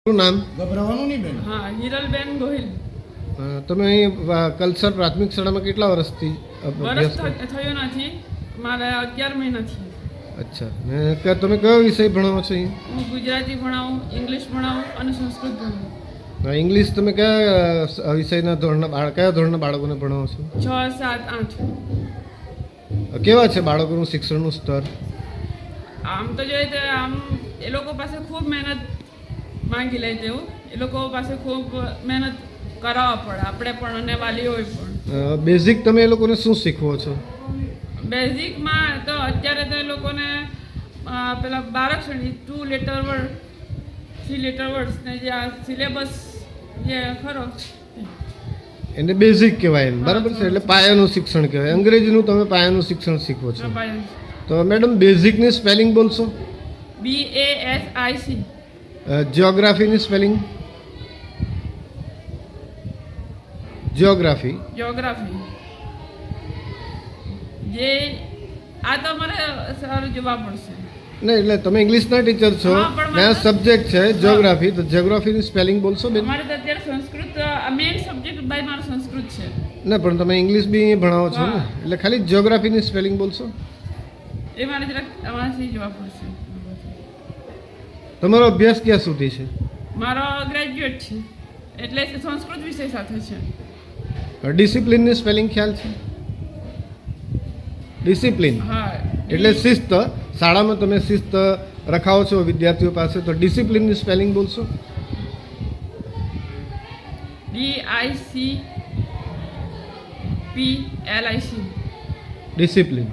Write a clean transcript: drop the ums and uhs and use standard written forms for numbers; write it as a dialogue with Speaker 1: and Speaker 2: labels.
Speaker 1: શું નામ?
Speaker 2: ગભરાવાનું નહીં બેન.
Speaker 3: હા, હિરલબેન ગોહિલ.
Speaker 1: તમે અહીં કલ્સર પ્રાથમિક શાળામાં કેટલા વર્ષથી અભ્યાસ કરો?
Speaker 3: થયો નથી, મારે 11 મહિનાથી.
Speaker 1: અચ્છા, ને તમે કયો વિષય ભણાવો છો અહીં?
Speaker 3: હું ગુજરાતી ભણાવું, ઇંગ્લિશ ભણાવું અને સંસ્કૃત ભણાવું.
Speaker 1: ઇંગ્લિશ તમે કયા વિષયના કયા ધોરણના બાળકોને ભણાવો છો?
Speaker 3: 6, 7, 8.
Speaker 1: કેવા છે બાળકોનું શિક્ષણનું સ્તર?
Speaker 3: આમ તો જોઈએ તો આમ એ લોકો પાસે ખૂબ મહેનત માંગી લે તેવું, એ લોકો પાસે ખૂબ મહેનત કરાવવા પડે આપણે પણ અને વાલીઓએ પણ.
Speaker 1: બેઝિક તમે એ લોકોને શું શીખવો છો?
Speaker 3: બેઝિકમાં તો અત્યારે તો એ લોકોને પેલા 12 અક્ષરની 2 લેટર વર્ડ 3 લેટર વર્ડ્સ ને જે આ સિલેબસ જે ખરો
Speaker 1: એને બેઝિક કહેવાય એમ, બરાબર છે? એટલે પાયાનું શિક્ષણ કહેવાય. અંગ્રેજીનું તમે પાયાનું શિક્ષણ શીખવો છો. તો મેડમ બેઝિકની સ્પેલિંગ બોલશો?
Speaker 3: BASIC.
Speaker 1: જિયોગ્રાફીની સ્પેલિંગ? જિયોગ્રાફી
Speaker 3: જે આ તો મને સારું જવાબ પડશે.
Speaker 1: નહીં, એટલે તમે ઇંગ્લિશના ટીચર છો,
Speaker 3: હા, પણ
Speaker 1: ત્યાં સબ્જેક્ટ છે જિયોગ્રાફી, તો જિયોગ્રાફીની સ્પેલિંગ બોલશો બેન?
Speaker 3: અમારે તો અત્યારે સંસ્કૃત મેઇન સબ્જેક્ટ બાય મારો સંસ્કૃત છે.
Speaker 1: ના, પણ તમે ઇંગ્લિશ બી ભણાવો છો ને,
Speaker 3: હા.
Speaker 1: એટલે ખાલી જિયોગ્રાફીની સ્પેલિંગ બોલશો?
Speaker 3: એ મારે જરાક અમારાથી જવાબ પડશે.
Speaker 1: તમારો અભ્યાસ ક્યાં સુધી છે?
Speaker 3: મારો ગ્રેજ્યુએટ છે, એટલે સંસ્કૃત વિષય સાથે છે.
Speaker 1: ડિસિપ્લિનની સ્પેલિંગ ખ્યાલ છે? ડિસિપ્લિન
Speaker 3: હા,
Speaker 1: એટલે શિસ્ત. શાળામાં તમે શિસ્ત રખાવો છો વિદ્યાર્થીઓ પાસે, તો ડિસિપ્લિનની સ્પેલિંગ બોલશો?
Speaker 3: DICPLIC.
Speaker 1: ડિસિપ્લિન.